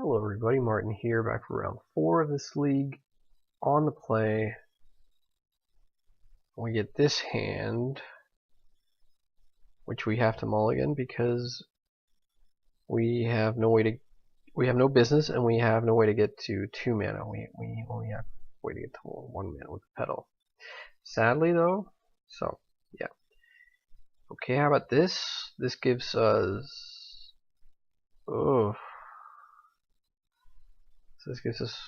Hello everybody, Martin here, back for round 4 of this league. On the play, we get this hand, which we have to mulligan because we have no business and we have no way to get to 2 mana. We only have a way to get to 1 mana with the pedal. Sadly though, so yeah. Okay, how about this? This gives us this gives us,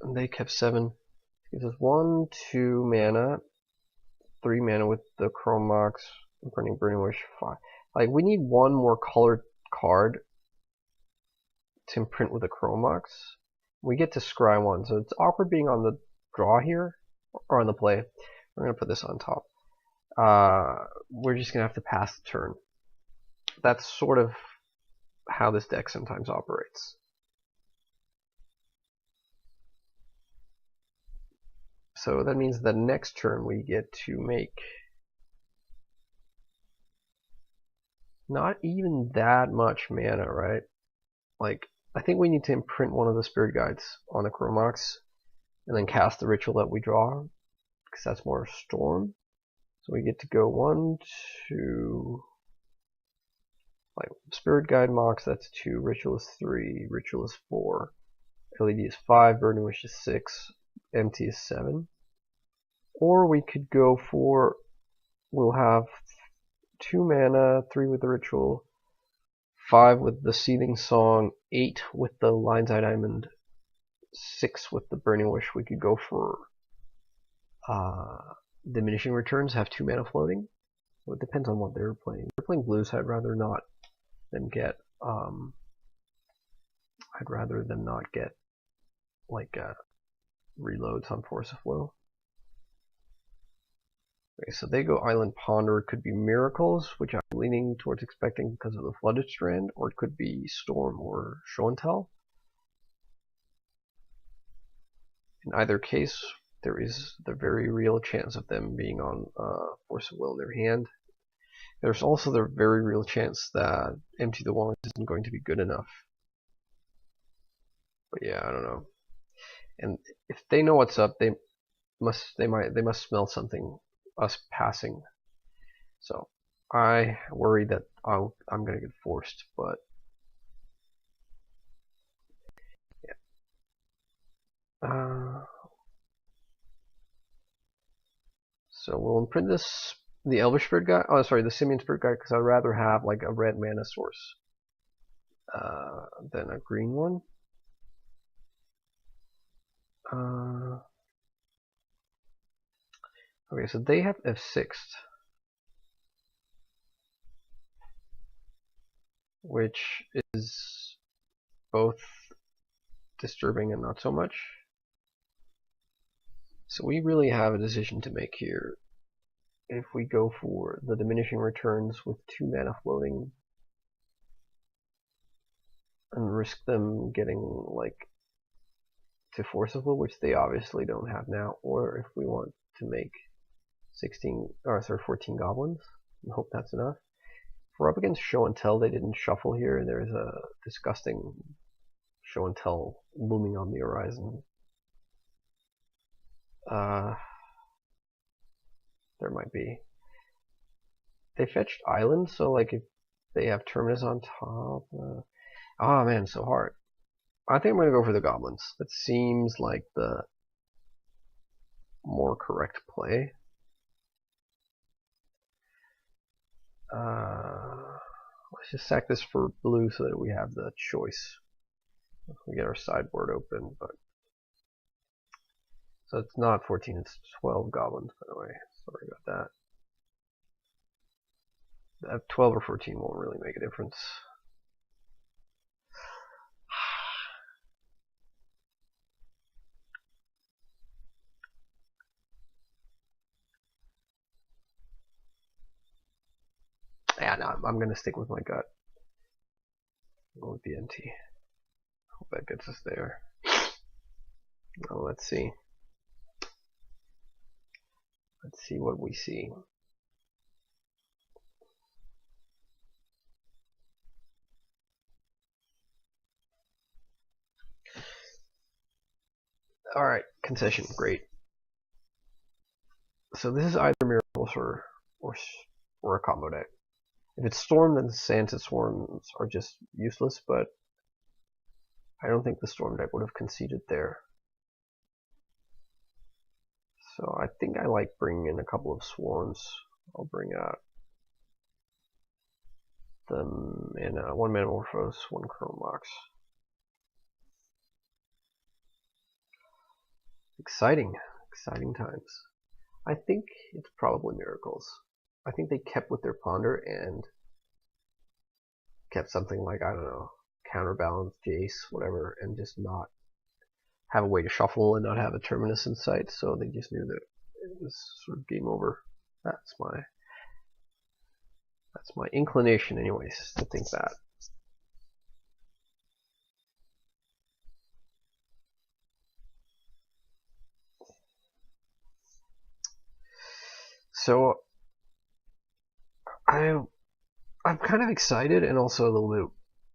and they kept 7. Gives us 1, 2 mana, 3 mana with the Chrome Mox, Burning Wish, 5. Like, we need one more colored card to imprint with the Chrome Mox. We get to scry 1, so it's awkward being on the draw here, or on the play. We're going to put this on top. We're just going to have to pass the turn. That's sort of how this deck sometimes operates. So that means the next turn we get to make not even that much mana, right? Like, I think we need to imprint one of the Spirit Guides on the Chrome Mox and then cast the ritual that we draw, because that's more Storm. So we get to go 1, 2, like Spirit Guide Mox, that's 2, Ritual is 3, Ritual is 4, LED is 5, Burning Wish is 6, Empty is 7. Or we could go for, we'll have 2 mana, 3 with the Ritual, 5 with the Seething Song, 8 with the Lion's Eye Diamond, 6 with the Burning Wish. We could go for Diminishing Returns, have 2 mana floating. So it depends on what they're playing. If they're playing blues, I'd rather not them get like reloads on Force of Will. Okay, so they go Island Ponder. It could be Miracles, which I'm leaning towards expecting because of the Flooded Strand, or it could be Storm or Show and Tell. In either case, there is the very real chance of them being on Force of Will in their hand. There's also the very real chance that Empty the Wallet isn't going to be good enough. But yeah, I don't know. And if they know what's up, they must smell something, us passing. So I worry that I'm gonna get forced, but yeah. So we'll imprint the Elvish Spirit Guide. Oh, sorry, the Simian Spirit Guide, because I'd rather have like a red mana source than a green one. Okay, so they have F6, which is both disturbing and not so much. So we really have a decision to make here. If we go for the Diminishing Returns with 2 mana floating and risk them getting like to Force of Will, which they obviously don't have now, or if we want to make 14 goblins and hope that's enough. If we're up against Show and Tell, they didn't shuffle here, and there's a disgusting Show and Tell looming on the horizon. There might be. They fetched Island, so like if they have Terminus on top, oh man, so hard. I think I'm gonna go for the goblins. That seems like the more correct play. Let's just sack this for blue so that we have the choice. We get our sideboard open, but so it's not 14, it's 12 goblins, by the way. Sorry about that. That 12 or 14 won't really make a difference. Yeah, no, I'm gonna stick with my gut. Go with the NT. Hope that gets us there. Now let's see. Let's see what we see. Alright, concession, great. So this is either miracles or a combo deck. If it's Storm, then Santa Swarms are just useless, but I don't think the Storm deck would have conceded there. So I think I like bringing in a couple of Swarms. I'll bring out them in one Metamorphose, one Chrome Mox. Exciting times. I think it's probably miracles. I think they kept with their ponder and kept something like, I don't know, counterbalance, Jace, whatever, and just not have a way to shuffle and not have a terminus in sight, so they just knew that it was sort of game over. That's my inclination anyways, to think that. So I'm kind of excited and also a little bit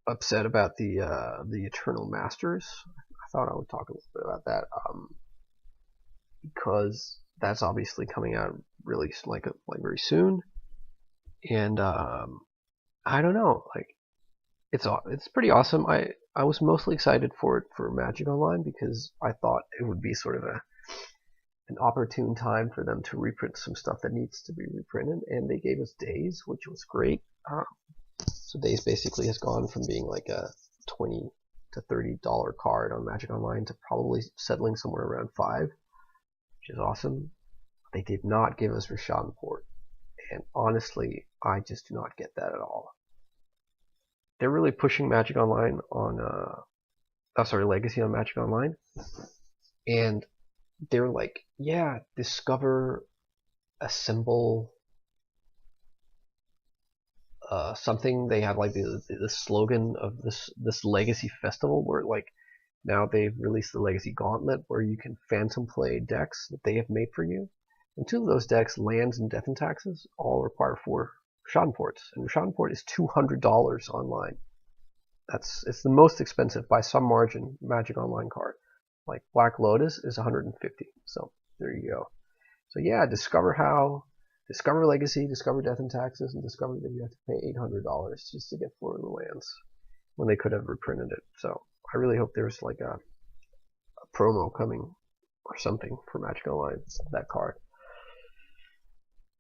upset about the Eternal Masters. I thought I would talk a little bit about that because that's obviously coming out really like very soon, and I don't know, like it's pretty awesome. I was mostly excited for it for Magic Online because I thought it would be sort of an opportune time for them to reprint some stuff that needs to be reprinted, and they gave us Days, which was great. So Days basically has gone from being like a $20 to $30 card on Magic Online to probably settling somewhere around $5, which is awesome. They did not give us Rashad Port, and honestly, I just do not get that at all. They're really pushing Magic Online on, Legacy on Magic Online, and they're like, yeah, discover, assemble, something. They have like the slogan of this Legacy Festival, where like now they've released the Legacy Gauntlet, where you can phantom play decks that they have made for you. And two of those decks, Lands and Death and Taxes, all require 4 Schadenports, and Schadenport is $200 online. It's the most expensive by some margin Magic Online card. Like Black Lotus is 150. So there you go. So yeah, discover Legacy, discover Death and Taxes, and discover that you have to pay $800 just to get 4 of the lands when they could have reprinted it. So I really hope there's like a promo coming or something for Magic Online, that card.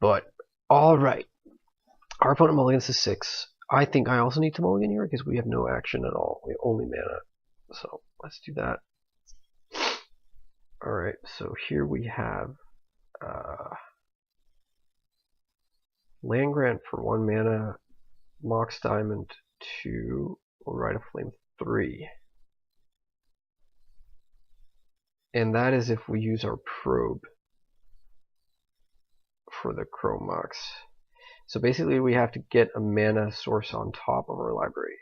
But alright, our opponent mulligans to 6. I think I also need to mulligan here because we have no action at all. We have only mana. So let's do that. Alright, so here we have Land Grant for 1 mana, Mox Diamond 2, Rite of Flame 3. And that is if we use our probe for the Chrome Mox. So basically we have to get a mana source on top of our library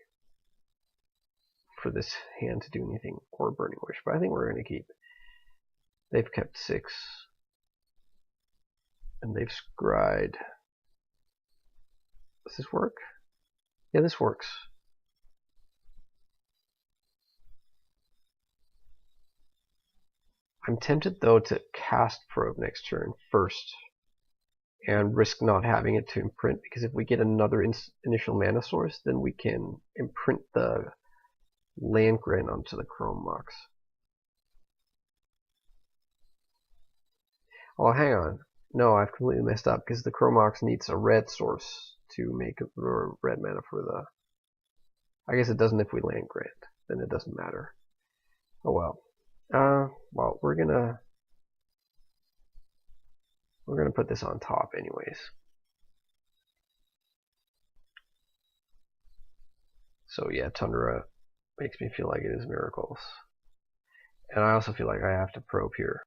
for this hand to do anything, or Burning Wish, but I think we're going to keep. They've kept 6. And they've scryed. Does this work? Yeah, this works. I'm tempted though to cast Probe next turn first and risk not having it to imprint, because if we get another initial mana source, then we can imprint the Land Grant onto the Chrome Mox. Oh, hang on. No, I've completely messed up, because the Chrome Mox needs a red source to make a red mana for the... I guess it doesn't if we Land Grant. Then it doesn't matter. Oh well. Well, we're gonna put this on top anyways. So yeah, Tundra makes me feel like it is miracles. And I also feel like I have to probe here.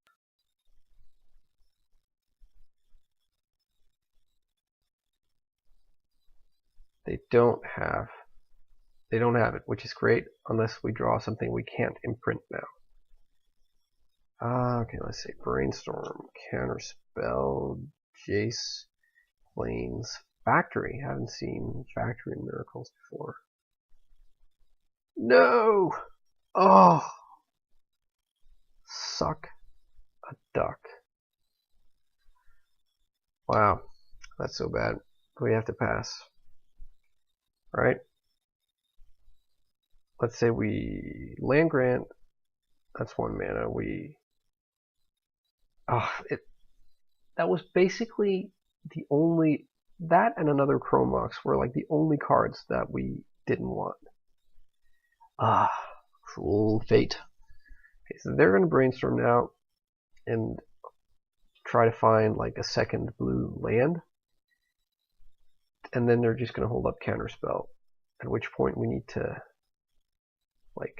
They don't have it, which is great, unless we draw something we can't imprint now. Okay, let's see. Brainstorm, Counterspell, Jace, Plains, Factory. Haven't seen Factory in Miracles before. No! Oh! suck a duck. Wow, that's so bad. We have to pass. Alright. Let's say we land grant. That's 1 mana. That was basically the only... That and another Chromox were like the only cards that we didn't want. Cruel fate. Okay, so they're going to brainstorm now and try to find like a second blue land. And then they're just going to hold up Counterspell. At which point we need to, like...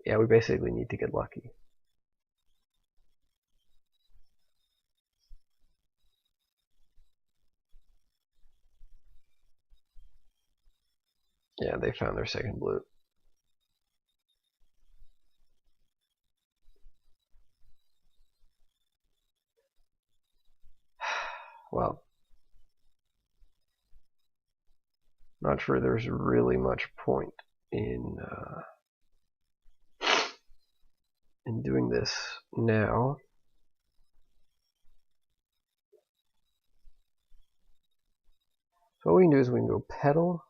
Yeah, we basically need to get lucky. Yeah, they found their second blue. Well, not sure there's really much point in doing this now. So what we can do is we can go Petal.